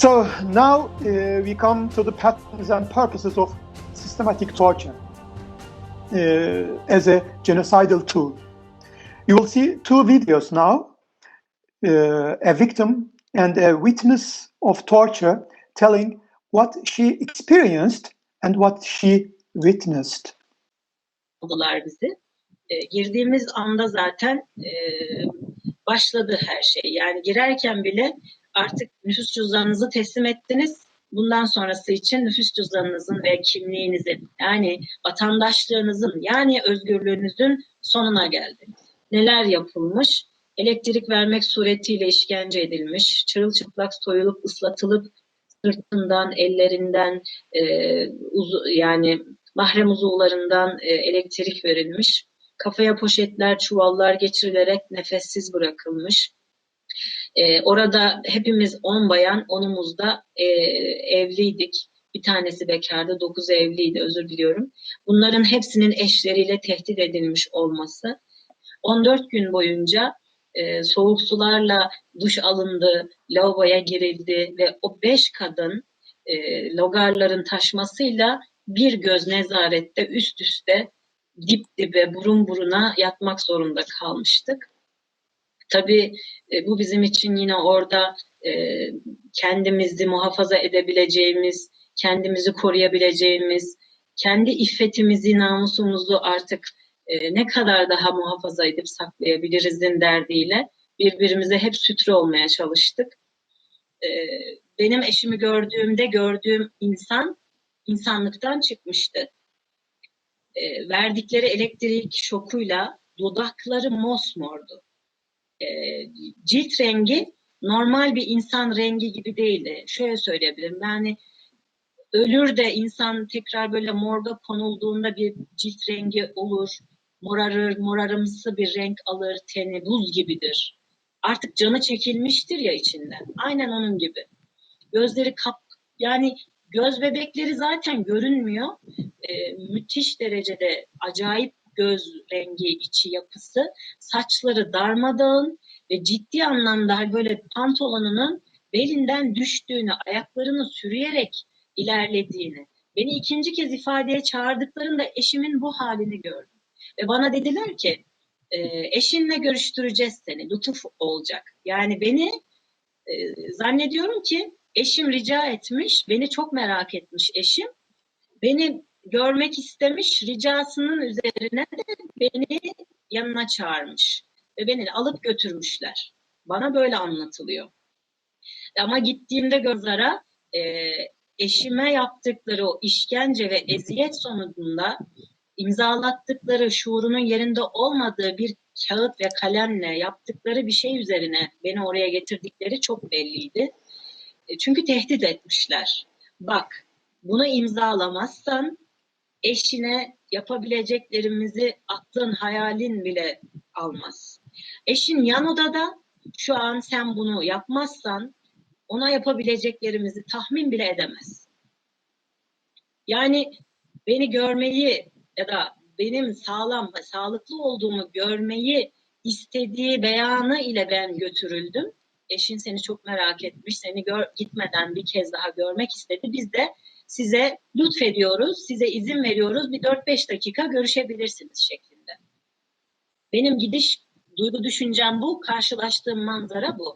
So now we come to the patterns and purposes of systematic torture as a genocidal tool. You will see two videos now, a victim and a witness of torture telling what she experienced and what she witnessed. Bizi. Girdiğimiz anda zaten başladı her şey. Yani girerken bile artık nüfus cüzdanınızı teslim ettiniz. Bundan sonrası için nüfus cüzdanınızın ve kimliğinizin, yani vatandaşlığınızın, yani özgürlüğünüzün sonuna geldiniz. Neler yapılmış? Elektrik vermek suretiyle işkence edilmiş, çırılçıplak soyulup ıslatılıp sırtından, ellerinden, yani mahrem uzuvlarından elektrik verilmiş. Kafaya poşetler, çuvallar geçirilerek nefessiz bırakılmış. Orada hepimiz 10 bayan, 10'umuz da evliydik. Bir tanesi bekardı, 9 evliydi, özür diliyorum. Bunların hepsinin eşleriyle tehdit edilmiş olması. 14 gün boyunca soğuk sularla duş alındı, lavaboya girildi ve o 5 kadın logarların taşmasıyla bir göz nezarette üst üste dip dibe burun buruna yatmak zorunda kalmıştık. Tabii bu bizim için yine orada kendimizi muhafaza edebileceğimiz, kendimizi koruyabileceğimiz, kendi iffetimizi, namusumuzu artık ne kadar daha muhafaza edip saklayabilirizin derdiyle birbirimize hep sütre olmaya çalıştık. Benim eşimi gördüğüm insan insanlıktan çıkmıştı. Verdikleri elektrik şokuyla dudakları mosmordu. Cilt rengi normal bir insan rengi gibi değildi. Şöyle söyleyebilirim. Yani ölür de insan tekrar böyle morga konulduğunda bir cilt rengi olur. Morarır, morarımsı bir renk alır, teni buz gibidir. Artık canı çekilmiştir ya içinden. Aynen onun gibi. Gözleri yani göz bebekleri zaten görünmüyor. Müthiş derecede acayip göz rengi, içi yapısı, saçları darmadağın ve ciddi anlamda böyle pantolonunun belinden düştüğünü, ayaklarını sürüyerek ilerlediğini, beni ikinci kez ifadeye çağırdıklarında eşimin bu halini gördüm. Ve bana dediler ki, eşinle görüştüreceğiz seni, lütuf olacak. Yani beni zannediyorum ki eşim rica etmiş, beni çok merak etmiş eşim. Beni görmek istemiş, ricasının üzerine de beni yanına çağırmış. Ve beni alıp götürmüşler. Bana böyle anlatılıyor. Ama gittiğimde gözara eşime yaptıkları o işkence ve eziyet sonucunda imzalattıkları, şuurunun yerinde olmadığı bir kağıt ve kalemle yaptıkları bir şey üzerine beni oraya getirdikleri çok belliydi. Çünkü tehdit etmişler. Bak, bunu imzalamazsan eşine yapabileceklerimizi aklın hayalin bile almaz. Eşin yan odada, şu an sen bunu yapmazsan ona yapabileceklerimizi tahmin bile edemez. Yani beni görmeyi ya da benim sağlam ve sağlıklı olduğumu görmeyi istediği beyanı ile ben götürüldüm. Eşin seni çok merak etmiş, seni gitmeden bir kez daha görmek istedi. Biz de size lütfediyoruz, size izin veriyoruz, bir 4-5 dakika görüşebilirsiniz şeklinde. Benim gidiş duygu düşüncem bu, karşılaştığım manzara bu.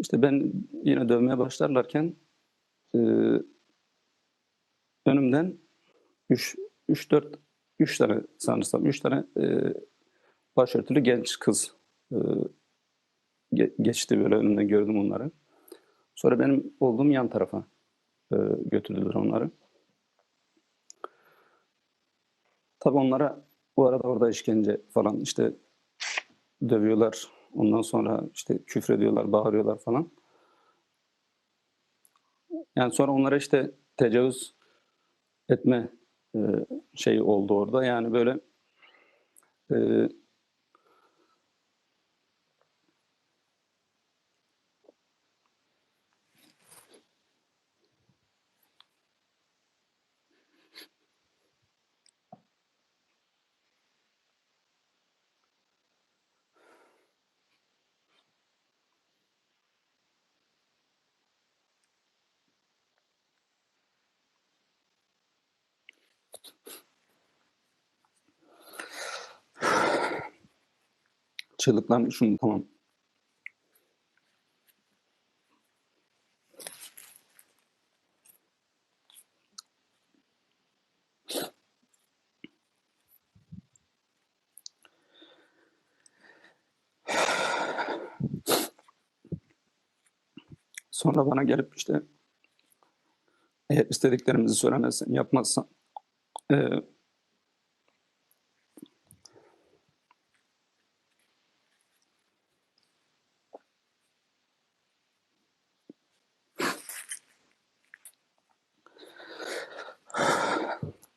İşte ben yine dövmeye başlarlarken önümden 3 tane sanırsam 3 tane başörtülü genç kız geçti, böyle önümden gördüm onları. Sonra benim olduğum yan tarafa götürdüler onları. Tabii onlara bu arada orada işkence falan, işte dövüyorlar. Ondan sonra işte küfrediyorlar, bağırıyorlar falan. Yani sonra onlara işte tecavüz etme şeyi oldu orada. Yani böyle Çığlıklarım şunu tamam. Sonra bana gelip işte eğer istediklerimizi söylemezsen, yapmazsan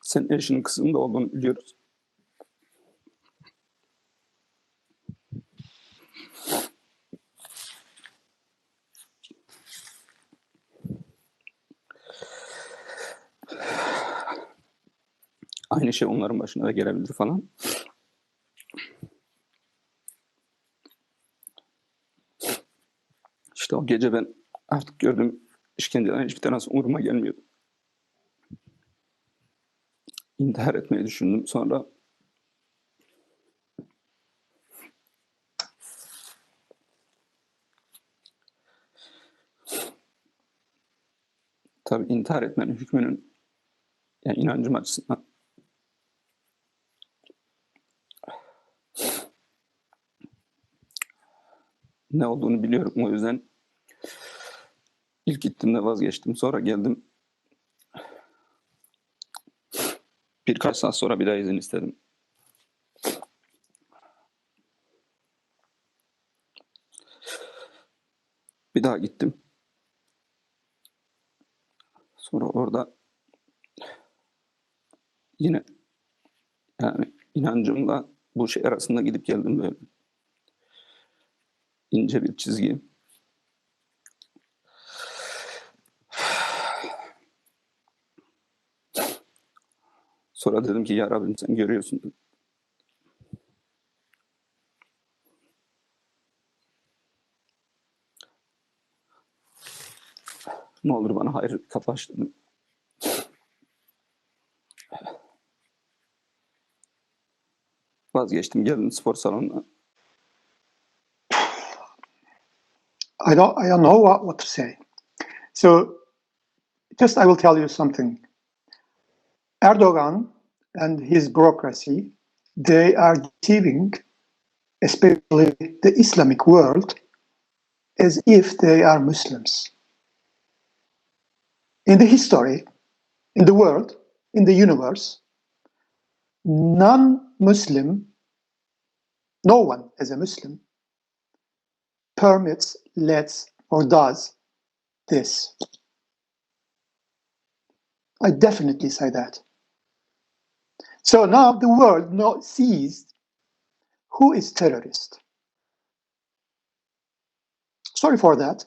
senin eşinin kızının da olduğunu biliyoruz. Aynı şey onların başına da gelebilir falan. İşte o gece ben artık gördüğüm işkenceden hiçbir tanesi umuruma gelmiyordu. İntihar etmeyi düşündüm. Sonra tabii intihar etmenin hükmünün, yani inancım açısından ne olduğunu biliyorum. O yüzden ilk gittiğimde vazgeçtim. Sonra geldim. Birkaç saat sonra bir daha izin istedim. Bir daha gittim. Sonra orada yine yani inancımla bu şey arasında gidip geldim böyle. İnce bir çizgi. Sonra dedim ki ya Rabbim sen görüyorsun. Ne olur bana hayır kapı aç dedim. Vazgeçtim, geldim spor salonuna. I don't know what to say. So just I will tell you something. Erdogan and his bureaucracy, they are deceiving, especially the Islamic world, as if they are Muslims. In the history, in the world, in the universe, non-Muslim, no one as a Muslim, permits, lets, or does this. I definitely say that. So now the world sees who is terrorist. Sorry for that.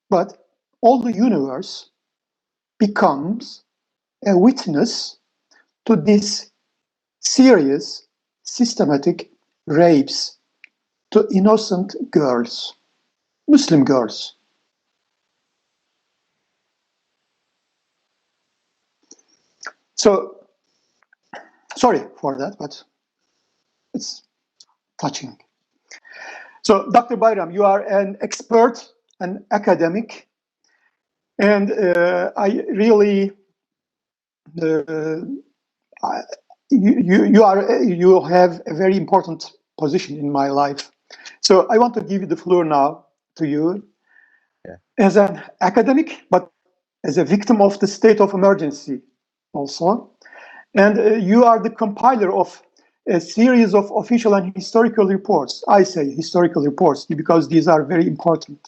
But all the universe becomes a witness to this serious, systematic rapes to innocent girls, Muslim girls. So, sorry for that, but it's touching. So, Dr. Bayram, you are an expert, an academic, and I really, you have a very important position in my life. So I want to give the floor now to you, as an academic, but as a victim of the state of emergency also. And you are the compiler of a series of official and historical reports. I say historical reports because these are very important,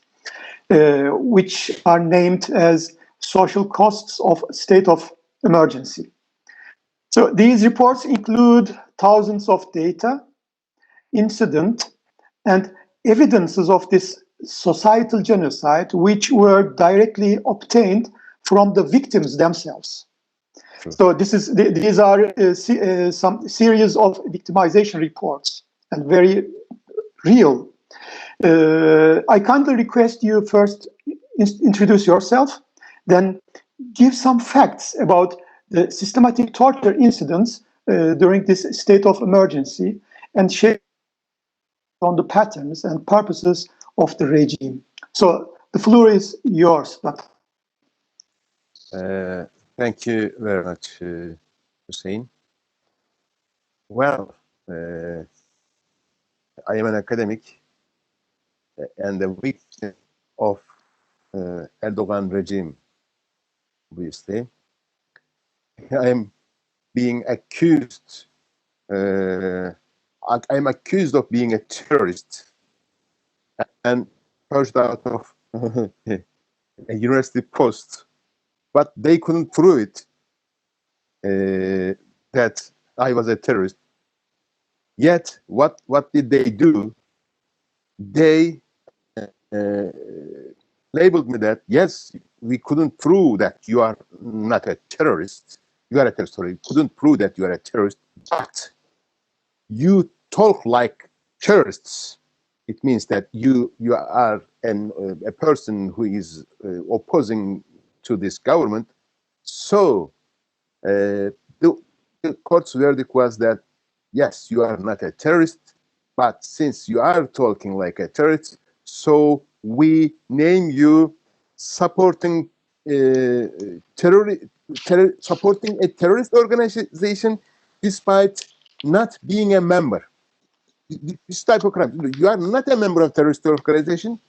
which are named as social costs of state of emergency. So these reports include thousands of data, incident, and evidences of this societal genocide, which were directly obtained from the victims themselves. Sure. So these are some series of victimization reports, and very real. I kindly request you first introduce yourself, then give some facts about the systematic torture incidents during this state of emergency and share on the patterns and purposes of the regime. So the floor is yours. Thank you very much, Hüseyin. Well, I am an academic and a victim of Erdogan regime, obviously. I am being accused, I'm accused of being a terrorist and purged out of a university post, but they couldn't prove it that I was a terrorist. Yet, what did they do? They labeled me that, yes, we couldn't prove that you are not a terrorist. You are a terrorist, sorry. We couldn't prove that you are a terrorist, but you talk like terrorists. It means that you are a person who is opposing to this government. So the court's verdict was that, yes, you are not a terrorist, but since you are talking like a terrorist, so we name you supporting supporting a terrorist organization despite not being a member. This type of crime. You are not a member of terrorist organization,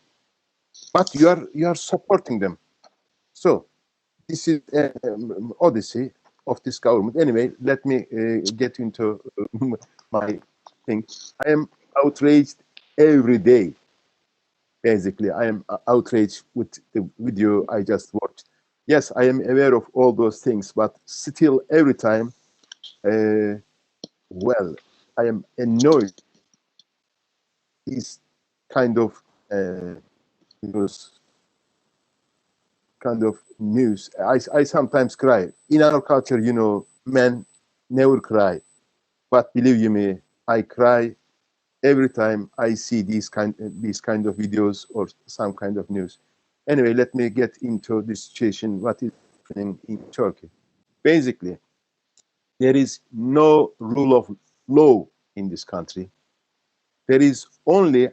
but you are supporting them. So this is an odyssey of this government. Anyway, let me get into my thing. I am outraged every day. Basically, I am outraged with the video I just watched. Yes, I am aware of all those things, but still, every time, well, I am annoyed. These kind of news. I sometimes cry. In our culture, you know, men never cry, but believe you me, I cry every time I see these kind of videos or some kind of news. Anyway, let me get into this situation. What is happening in Turkey? Basically, there is no rule of law in this country. There is only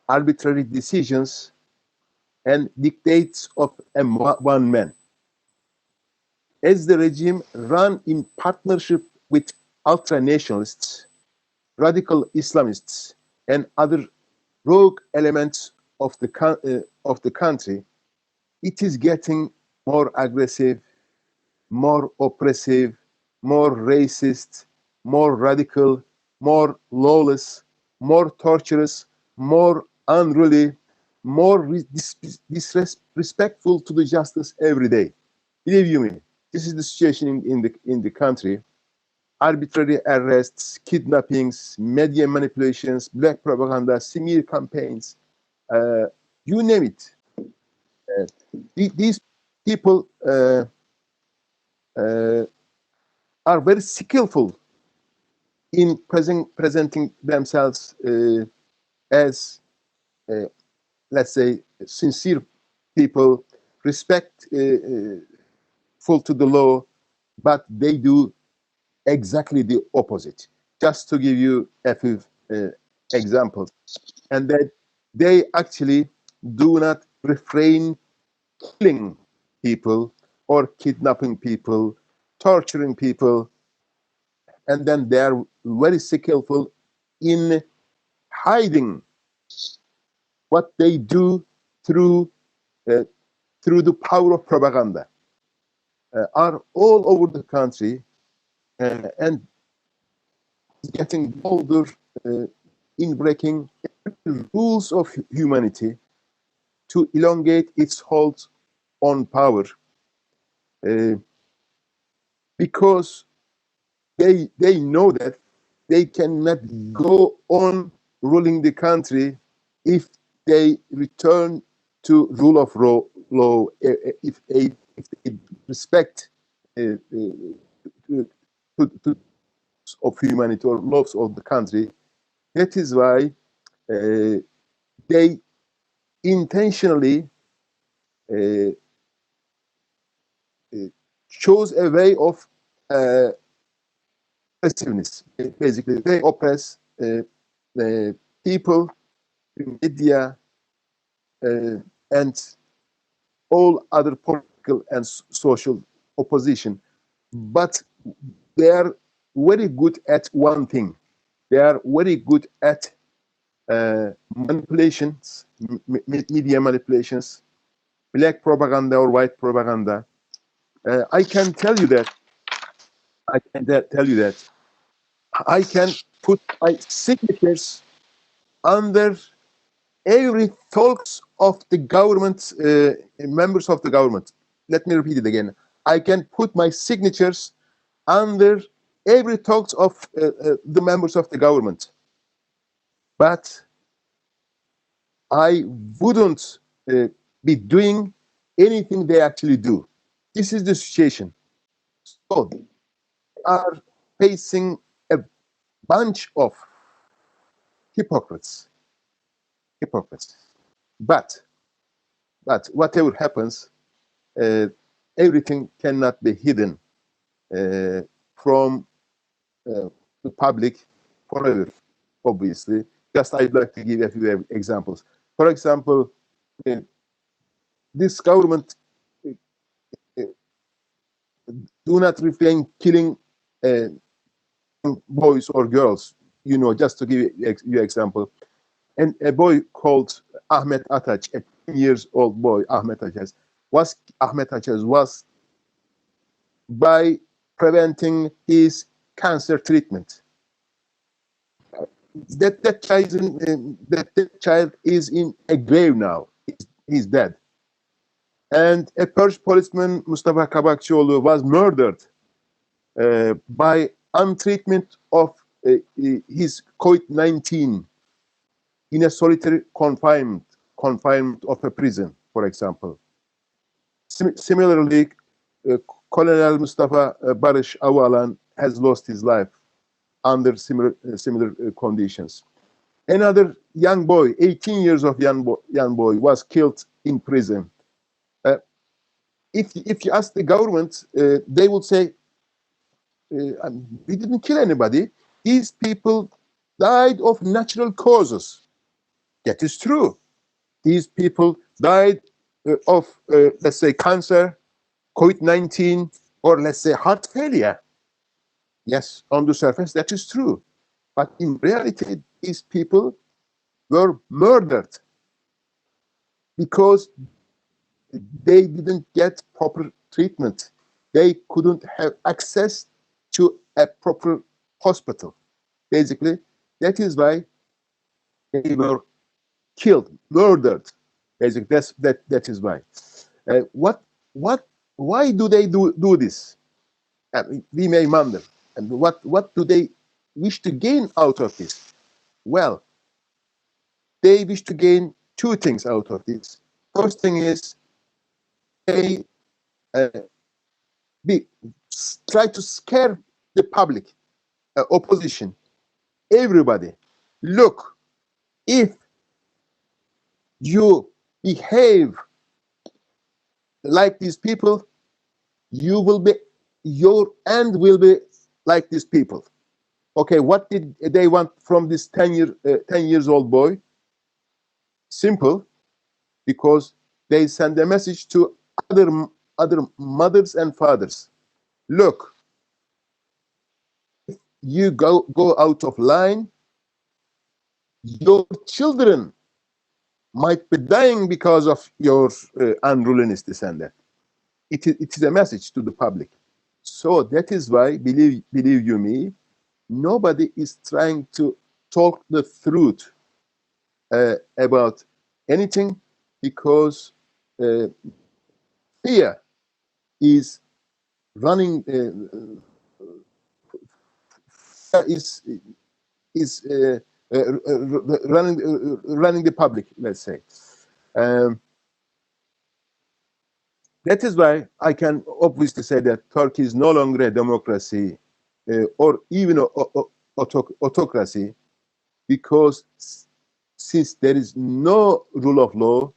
arbitrary decisions and dictates of one man. As the regime run in partnership with ultra-nationalists, radical Islamists, and other rogue elements of the country, it is getting more aggressive, more oppressive, more racist, more radical, more lawless, more torturous, more unruly, more disrespectful to the justice every day. Believe you me, this is the situation in the country. Arbitrary arrests, kidnappings, media manipulations, black propaganda, smear campaigns, you name it. These people are very skillful in presenting themselves as, let's say, sincere people, respectful to the law, but they do exactly the opposite. Just to give you a few examples, and that they actually do not refrain killing people or kidnapping people, torturing people, and then they are very skillful in hiding what they do through the power of propaganda. Are all over the country and getting bolder in breaking rules of humanity to elongate its hold on power, because they know that they cannot go on ruling the country if they return to rule of law, if they respect of humanity or laws of the country. That is why they intentionally chose a way of oppressiveness. Basically, they oppress the people, media, and all other political and social opposition. But they are very good at one thing. They are very good at manipulations, media manipulations, black propaganda or white propaganda. I can tell you that. I can tell you that I can put my signatures under every talks of the government, members of the government. Let me repeat it again. I can put my signatures under every talks of the members of the government. But I wouldn't be doing anything they actually do. This is the situation. So they are facing a bunch of hypocrites. But whatever happens, everything cannot be hidden from the public forever, obviously. Just I'd like to give a few examples. For example, this government do not refrain killing boys or girls, just to give you an example. And a boy called Ahmet Ataç, a 10 years old boy, Ahmet Ataç was by preventing his cancer treatment. That child is in a grave now. He's dead. And a Persian policeman, Mustafa Kabakçıoğlu, was murdered by untreatment of his COVID-19 in a solitary confinement of a prison, for example. Similarly, Colonel Mustafa Barış Avalan has lost his life under similar conditions. Another young boy, 18 years of young boy, was killed in prison. If you ask the government, they would say, we didn't kill anybody. These people died of natural causes. That is true. These people died of, let's say, cancer, COVID-19, or let's say heart failure. Yes, on the surface, that is true. But in reality, these people were murdered because they didn't get proper treatment. They couldn't have access to a proper hospital. Basically, that is why they were killed, murdered. Basically, that is why. Why do they do this? We may wonder. And what do they wish to gain out of this? Well, they wish to gain two things out of this. First thing is they try to scare the public, opposition, everybody. Look, if you behave like these people, your end will be like these people. Okay, what did they want from this 10 years old boy? Simple, because they send a message to other mothers and fathers. Look, if you go out of line, your children might be dying because of your unruliness, this and that. It is a message to the public. So that is why, believe you me, nobody is trying to talk the truth about anything, because fear is running running the public, let's say. That is why I can obviously say that Turkey is no longer a democracy or even autocracy, because since there is no rule of law,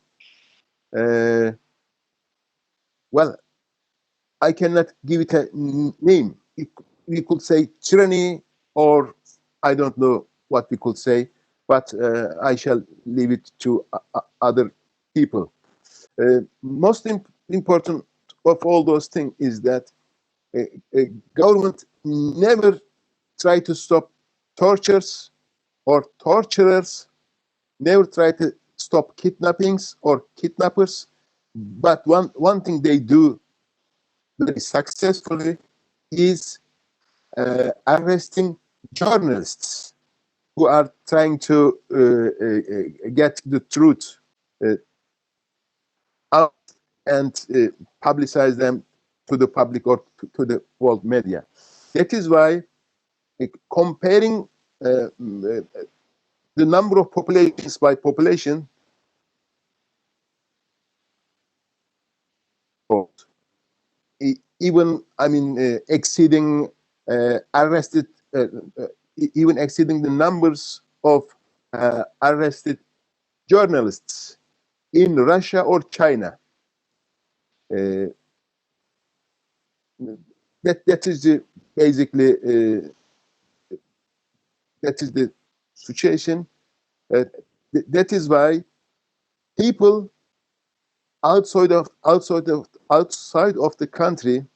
well, I cannot give it a name. We could say tyranny, or I don't know what we could say, but I shall leave it to other people. Most important of all those things is that government never try to stop tortures or torturers, never try to stop kidnappings or kidnappers. But one thing they do very successfully is arresting journalists who are trying to get the truth out and publicize them to the public or to the world media. That is why comparing the number of populations by population, even exceeding arrested, even exceeding the numbers of arrested journalists in Russia or China. That is the basically that is the situation. That is why people outside of the country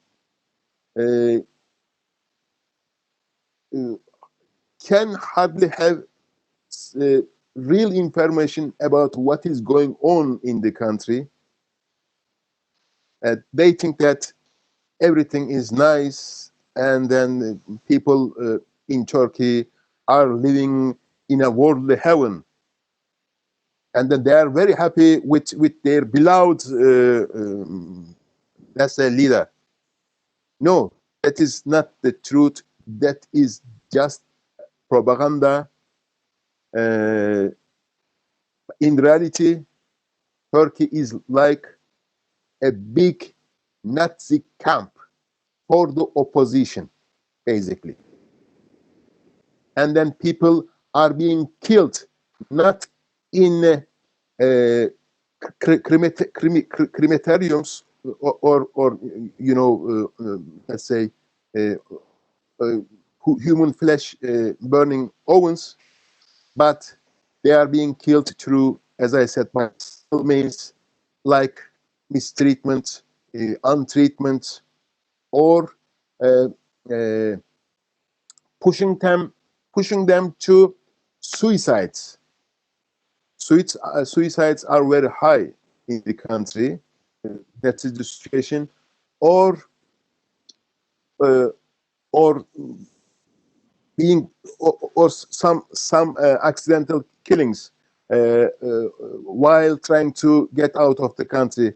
can hardly have real information about what is going on in the country. They think that everything is nice, and then people in Turkey are living in a worldly heaven, and then they are very happy with their beloved let's say leader. No, that is not the truth. That is just propaganda. In reality, Turkey is like a big Nazi camp for the opposition, basically. And then people are being killed, not in crematoriums or let's say human flesh burning ovens, but they are being killed through, as I said, by means like mistreatment, untreatment, or pushing them to suicides. Suicides are very high in the country. That is the situation, or being or some accidental killings while trying to get out of the country.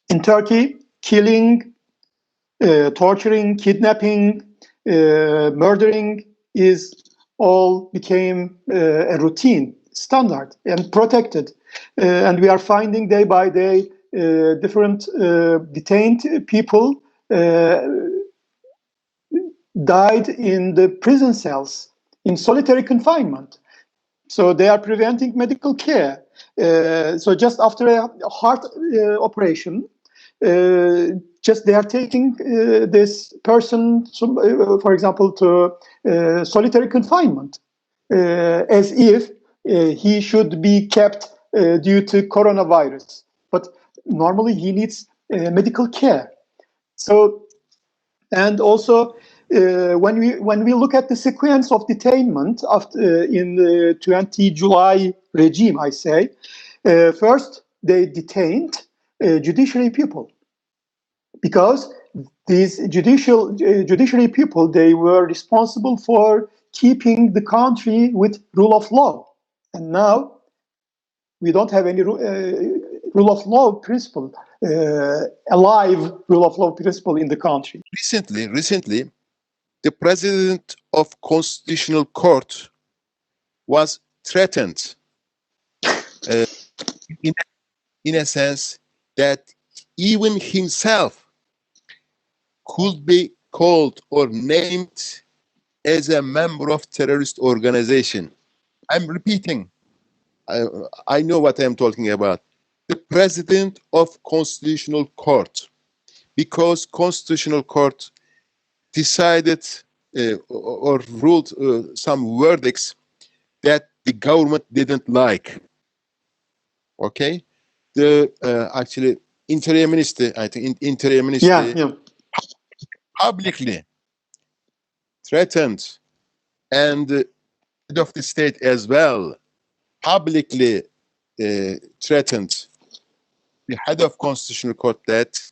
In Turkey, killing, torturing, kidnapping, murdering all became a routine, standard, and protected. And we are finding day by day different detained people died in the prison cells in solitary confinement. So they are preventing medical care. So just after a heart operation, just they are taking this person, for example, to solitary confinement, as if he should be kept due to coronavirus. But normally he needs medical care. So, and also when we look at the sequence of detainment in the 20 July regime, I say, first they detained judiciary people, because these judiciary people, they were responsible for keeping the country with rule of law, and now we don't have any rule of law principle, alive rule of law principle in the country. Recently, the president of Constitutional Court was threatened in a sense that even himself could be called or named as a member of terrorist organization. I'm repeating. I know what I'm talking about. The president of Constitutional Court because Constitutional Court decided or ruled some verdicts that the government didn't like. Okay, the actually Interior Minister, I think Interior Minister publicly threatened, and the head of the state as well publicly threatened the head of Constitutional Court that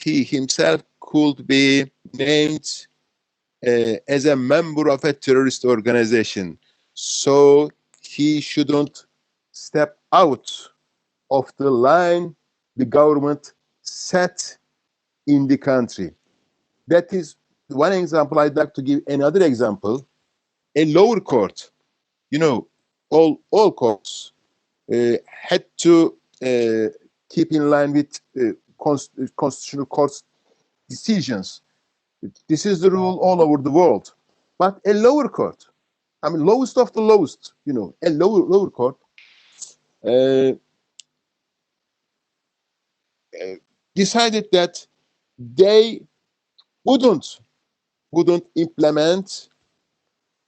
he himself could be named as a member of a terrorist organization, so he shouldn't step out of the line the government set in the country. That is one example. I'd like to give another example. A lower court, you know, all courts had to keep in line with Constitutional Court's decisions. This is the rule all over the world. But a lower court, I mean, lowest of the lowest, you know, a lower court decided that they wouldn't implement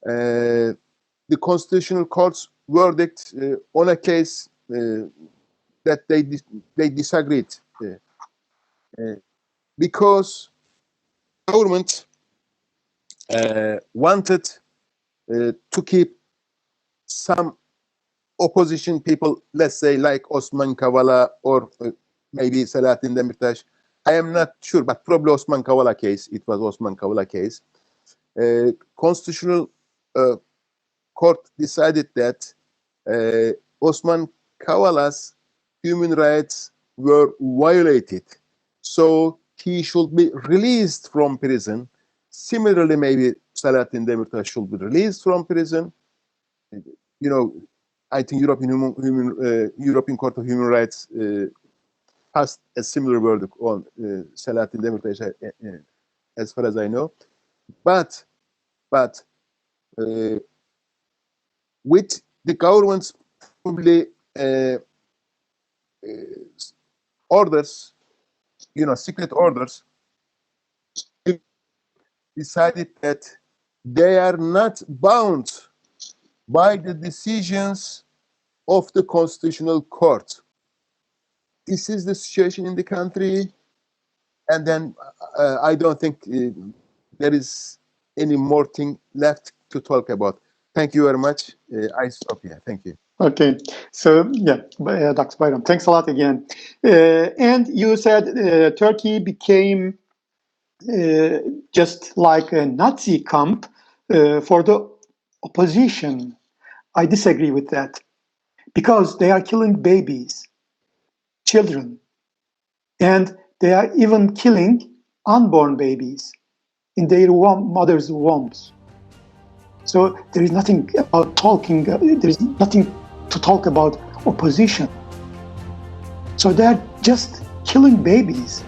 the Constitutional Court's verdict on a case that they disagreed, because government wanted to keep some opposition people, let's say like Osman Kavala or maybe Selahattin Demirtaş. I am not sure, but probably Osman Kavala case. It was Osman Kavala case. Constitutional Court decided that Osman Kavala's human rights were violated, so he should be released from prison. Similarly, maybe Selahattin Demirtaş should be released from prison. You know, I think European Court of Human Rights passed a similar verdict on Selahattin Demirtaş, as far as I know. But with the government's probably orders, you know, secret orders, decided that they are not bound by the decisions of the Constitutional Court. This is the situation in the country, and then I don't think there is any more thing left to talk about. Thank you very much. I stop here. Thank you. Okay, so yeah, Dr. Bayram, thanks a lot again. And you said Turkey became just like a Nazi camp for the opposition. I disagree with that, because they are killing babies, children, and they are even killing unborn babies in their mother's wombs. So there is nothing about talking, there is nothing to talk about opposition. So they're just killing babies.